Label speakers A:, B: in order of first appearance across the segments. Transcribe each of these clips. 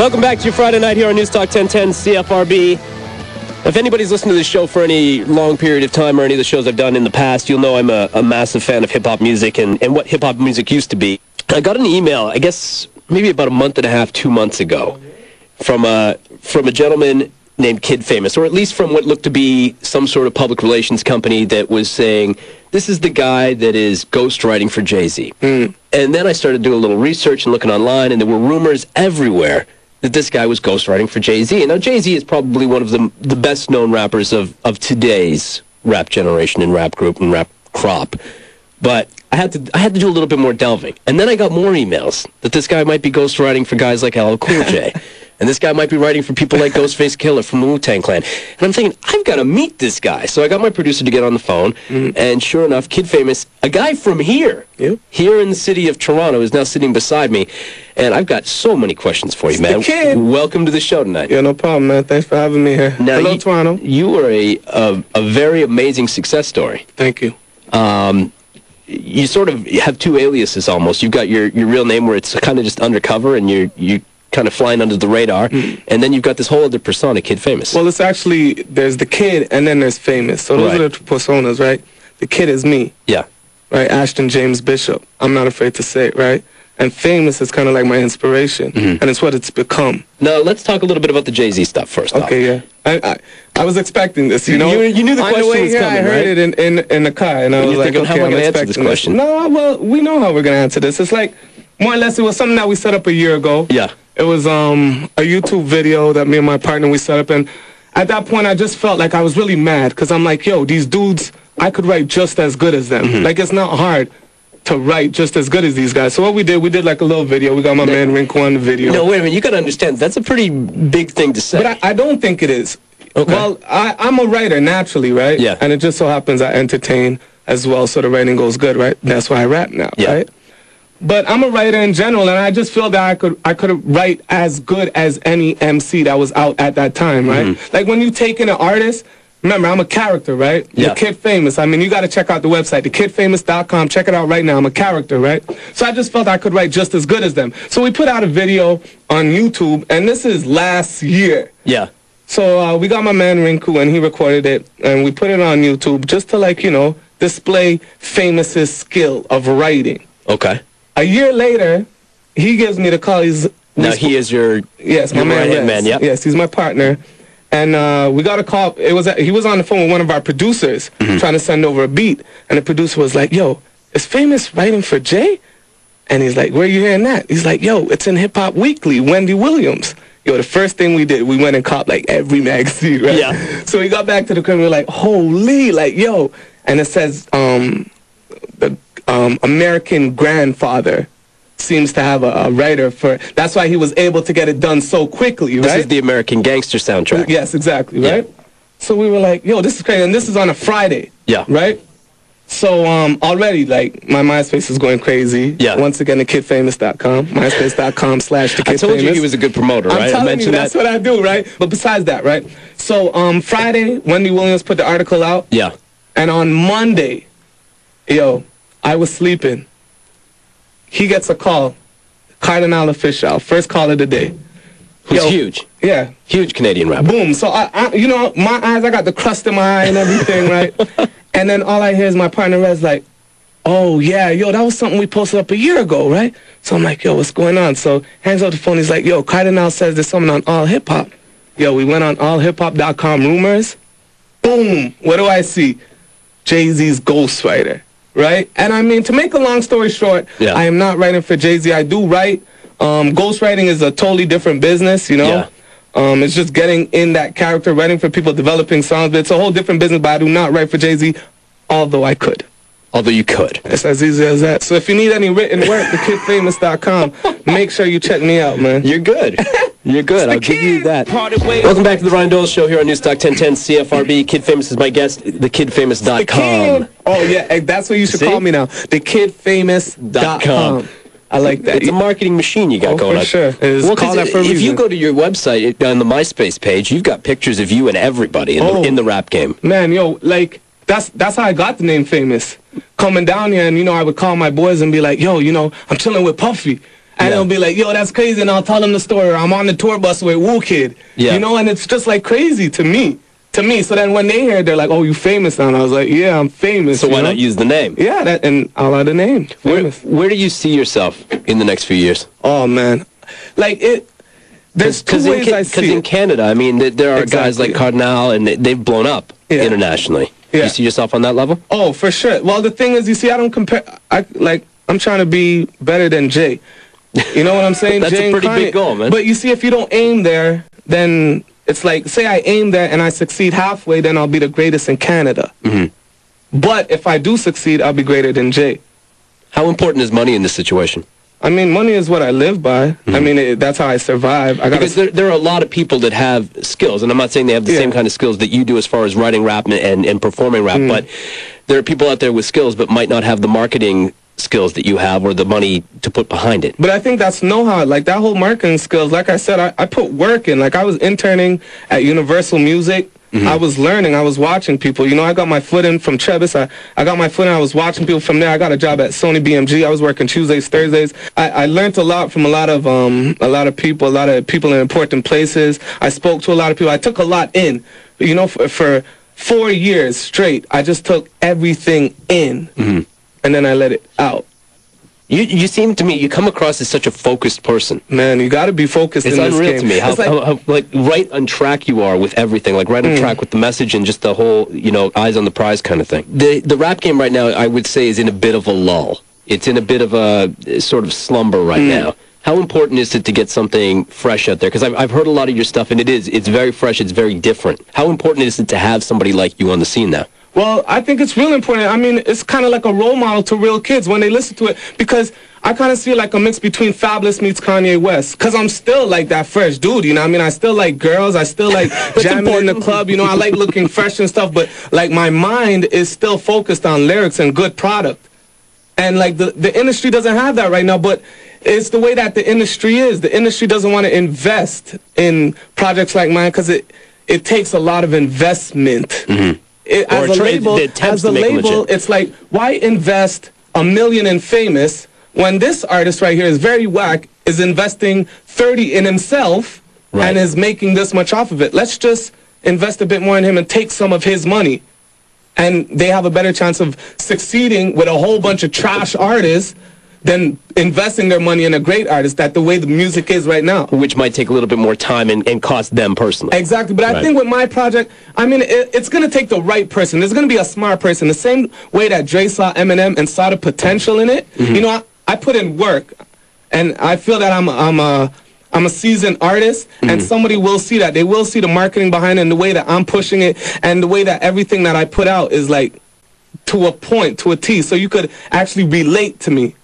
A: Welcome back to your Friday night here on News Talk 1010 CFRB. If anybody's listened to this show for any long period of time or any of the shows I've done in the past, you'll know I'm a massive fan of hip-hop music and what hip-hop music used to be. I got an email, I guess maybe about a month and a half, 2 months ago, from a gentleman named Kid Famous, or at least from what looked to be some sort of public relations company that was saying, this is the guy that is ghostwriting for Jay-Z. And then I started doing a little research and looking online, and there were rumors everywhere that this guy was ghostwriting for Jay-Z. And now Jay-Z is probably one of the best-known rappers of today's rap generation and rap group and rap crop. But I had to do a little bit more delving. And then I got more emails that this guy might be ghostwriting for guys like LL Cool J. And this guy might be writing for people like Ghostface Killer from the Wu-Tang Clan. And I'm thinking, I've got to meet this guy. So I got my producer to get on the phone. And sure enough, Kid Famous, a guy from here, here in the city of Toronto, is now sitting beside me. And I've got so many questions for you, man.
B: The Kid.
A: Welcome to the show tonight.
B: Yeah, no problem, man. Thanks for having me here.
A: Now,
B: hello, Toronto.
A: You are a very amazing success story.
B: Thank you.
A: You sort of have two aliases almost. You've got your real name where it's kind of just undercover and you kind of flying under the radar, and then you've got this whole other persona, Kid Famous.
B: Well, it's actually, there's the Kid and then there's Famous. So those are the two personas, right? The Kid is me.
A: Yeah.
B: Right? Ashton James Bishop. I'm not afraid to say it, right? And Famous is kind of like my inspiration, and it's what it's become.
A: Now, let's talk a little bit about the Jay-Z stuff first.
B: Okay, yeah. I was expecting this, you know?
A: You knew the question was coming,
B: I heard it in the car, and I was like,
A: thinking,
B: okay,
A: how am I
B: I'm
A: going to answer
B: expecting
A: this question?
B: No, well, we know how we're going to answer this. It's like, more or less, it was something that we set up a year ago.
A: Yeah.
B: It was a YouTube video that me and my partner, we set up, and at that point, I just felt like I was really mad, because I'm like, yo, these dudes, I could write just as good as them. Like, it's not hard to write just as good as these guys. So what we did like a little video. We got my man Rinku on the video.
A: No, wait a minute. You got to understand, that's a pretty big thing to say.
B: But I don't think it is.
A: Okay.
B: Well, I'm a writer naturally, right?
A: Yeah.
B: And it just so happens I entertain as well, so the writing goes good, right? That's why I rap now, right? But I'm a writer in general, and I just feel that I could write as good as any MC that was out at that time, right? Like when you take in an artist, remember, I'm a character, right?
A: Yeah.
B: The Kid Famous. I mean, you got to check out the website, thekidfamous.com. Check it out right now. I'm a character, right? So I just felt I could write just as good as them. So we put out a video on YouTube, and this is last year.
A: Yeah.
B: So we got my man Rinku, and he recorded it, and we put it on YouTube just to, like, you know, display Famous's skill of writing.
A: Okay.
B: A year later, he gives me the call.
A: Now he is your
B: my man,
A: man, yeah.
B: Yes, he's my partner. And we got a call. He was on the phone with one of our producers trying to send over a beat. And the producer was like, yo, is Famous writing for Jay? And he's like, where are you hearing that? He's like, yo, it's in Hip Hop Weekly, Wendy Williams. Yo, the first thing we did, we went and caught like every magazine, right?
A: Yeah.
B: So we got back to the crib and we were like, holy, like, yo. And it says, the American Grandfather seems to have a writer for, that's why he was able to get it done so quickly, right?
A: This is the American Gangster soundtrack.
B: Yes, exactly, right? So we were like, yo, this is crazy, and this is on a Friday, right? So already, like, my MySpace is going crazy.
A: Yeah.
B: Once again, thekidfamous.com, myspace.com/thekidfamous.
A: I told you he was a good promoter, right?
B: I'm telling you, that's what I do, right? But besides that, right? So Friday, Wendy Williams put the article out.
A: Yeah.
B: And on Monday, yo, I was sleeping. He gets a call, Cardinal Official, first call of the day.
A: Who's huge.
B: Yeah.
A: Huge Canadian rapper.
B: Boom. So, I you know, my eyes, I got the crust in my eye and everything, right? And then all I hear is my partner Red's like, oh, yeah, yo, that was something we posted up a year ago, right? So I'm like, yo, what's going on? So hangs up the phone. He's like, yo, Cardinal says there's something on All Hip Hop. Yo, we went on allhiphop.com, rumors. Boom. What do I see? Jay-Z's ghostwriter. Right? And I mean, to make a long story short, I am not writing for Jay-Z. I do write. Ghostwriting is a totally different business, you know? It's just getting in that character, writing for people, developing songs. But it's a whole different business, but I do not write for Jay-Z, although I could.
A: Although you could.
B: It's as easy as that. So if you need any written work, thekidfamous.com. Make sure you check me out, man.
A: You're good. You're good. I'll give you that. Welcome back to the Ryan Doyle Show here on News Talk 1010 CFRB. Kid Famous is my guest. Thekidfamous.com.
B: Oh, yeah. That's what you should call me now. Thekidfamous.com. I like that.
A: It's a marketing machine you got going on.
B: For sure.
A: Well, call that for a reason. If you go to your website on the MySpace page, you've got pictures of you and everybody in the rap game.
B: Man, yo, like, that's how I got the name Famous. Coming down here, and, you know, I would call my boys and be like, yo, you know, I'm chilling with Puffy. And it'll be like, yo, that's crazy, and I'll tell them the story, or I'm on the tour bus with Woo Kid.
A: Yeah.
B: You know, and it's just like crazy to me. So then when they hear it, they're like, oh, you famous now? And I was like, yeah, I'm famous.
A: So why not use the name?
B: Yeah, and I'll add the name.
A: Where do you see yourself in the next few years?
B: Oh, man. Like, there's two ways I see it.
A: Because in Canada, I mean, there are guys like Cardinal, and they've blown up internationally. Yeah. You see yourself on that level?
B: Oh, for sure. Well, the thing is, you see, I don't compare. I'm trying to be better than Jay. You know what I'm saying?
A: That's
B: Jay
A: a pretty big goal, man.
B: But you see, if you don't aim there, then it's like, say I aim there and I succeed halfway, then I'll be the greatest in Canada. Mm-hmm. But if I do succeed, I'll be greater than Jay.
A: How important is money in this situation?
B: I mean, money is what I live by. Mm-hmm. I mean, that's how I survive.
A: Because there are a lot of people that have skills, and I'm not saying they have the same kind of skills that you do as far as writing rap and performing rap, but there are people out there with skills but might not have the marketing skills that you have or the money to put behind it.
B: But I think that's know-how. Like, that whole marketing skills, like I said, I put work in. Like, I was interning at Universal Music. Mm-hmm. I was learning. I was watching people. You know, I got my foot in from Chevis. I got my foot in. I was watching people from there. I got a job at Sony BMG. I was working Tuesdays, Thursdays. I learned a lot from a lot of people in important places. I spoke to a lot of people. I took a lot in. You know, for 4 years straight, I just took everything in. Mm-hmm. And then I let it out.
A: You seem to me, you come across as such a focused person.
B: Man, you got to be focused in this game.
A: It's unreal to me how like right on track you are with everything, like right on track with the message and just the whole, you know, eyes on the prize kind of thing. The rap game right now, I would say, is in a bit of a lull. It's in a bit of a sort of slumber right now. How important is it to get something fresh out there? Because I've heard a lot of your stuff, and it's very fresh, it's very different. How important is it to have somebody like you on the scene now?
B: Well, I think it's real important. I mean, it's kind of like a role model to real kids when they listen to it, because I kind of see it like a mix between Fabulous meets Kanye West, because I'm still like that fresh dude, you know what I mean? I still like girls. I still like jamming in the club, you know? I like looking fresh and stuff, but like my mind is still focused on lyrics and good product. And like the industry doesn't have that right now, but it's the way that the industry is. The industry doesn't want to invest in projects like mine because it takes a lot of investment. Mm-hmm. As a label, it's like, why invest $1 million in Famous when this artist right here is very whack, is investing 30 in himself, and is making this much off of it? Let's just invest a bit more in him and take some of his money. And they have a better chance of succeeding with a whole bunch of trash artists than investing their money in a great artist, that the way the music is right now.
A: Which might take a little bit more time and cost them personally.
B: Exactly, but I think with my project, I mean, it's going to take the right person. There's going to be a smart person. The same way that Dre saw Eminem and saw the potential in it. Mm-hmm. You know, I put in work, and I feel that I'm a seasoned artist, and somebody will see that. They will see the marketing behind it and the way that I'm pushing it and the way that everything that I put out is like to a point, to a T, so you could actually relate to me.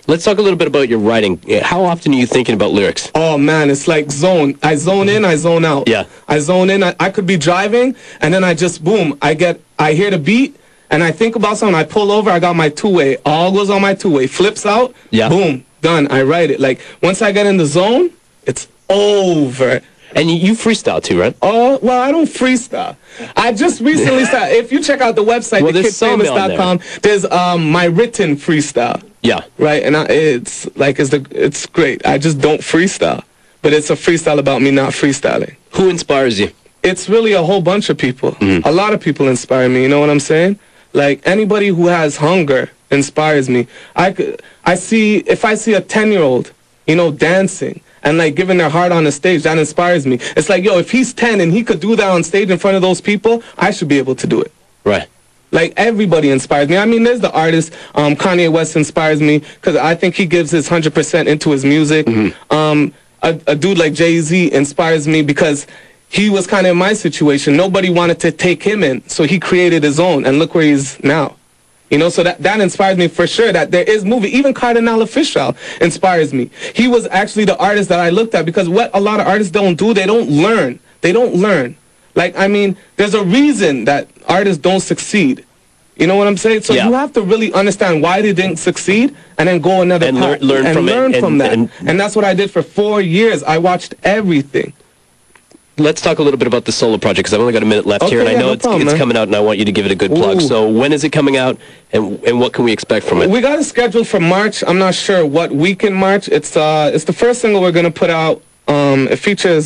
A: Let's talk a little bit about your writing. How often are you thinking about lyrics?
B: Oh, man, it's like zone. I zone in, I zone out.
A: Yeah.
B: I zone in. I could be driving, and then I just, boom, I hear the beat, and I think about something. I pull over, I got my two-way. All goes on my two-way. Flips out, boom, done. I write it. Like, once I get in the zone, it's over.
A: And you freestyle too, right?
B: Oh, well, I don't freestyle. I just recently started. If you check out the website, thekidfamous.com, there's my written freestyle.
A: Yeah.
B: Right, and it's great. I just don't freestyle, but it's a freestyle about me not freestyling.
A: Who inspires you?
B: It's really a whole bunch of people. A lot of people inspire me. You know what I'm saying? Like, anybody who has hunger inspires me. If I see a 10-year-old, you know, dancing and like giving their heart on the stage, that inspires me. It's like, yo, if he's 10 and he could do that on stage in front of those people, I should be able to do it.
A: Right.
B: Like, everybody inspires me. I mean, there's the artist, Kanye West inspires me because I think he gives his 100% into his music. A dude like Jay-Z inspires me because he was kind of in my situation. Nobody wanted to take him in, so he created his own, and look where he is now. You know, so that inspires me for sure, that there is movie. Even Cardinal Official inspires me. He was actually the artist that I looked at, because what a lot of artists don't do, they don't learn. They don't learn. Like, I mean, there's a reason that artists don't succeed. You know what I'm saying? So you have to really understand why they didn't succeed, and then go another path
A: learn from that.
B: And that's what I did for 4 years. I watched everything.
A: let's talk a little bit about the solo project, because I've only got a minute left here, and I know it's coming out, and I want you to give it a good plug. So when is it coming out, and what can we expect from it?
B: We got it scheduled for March. I'm not sure what week in March. It's the first single we're going to put out. It features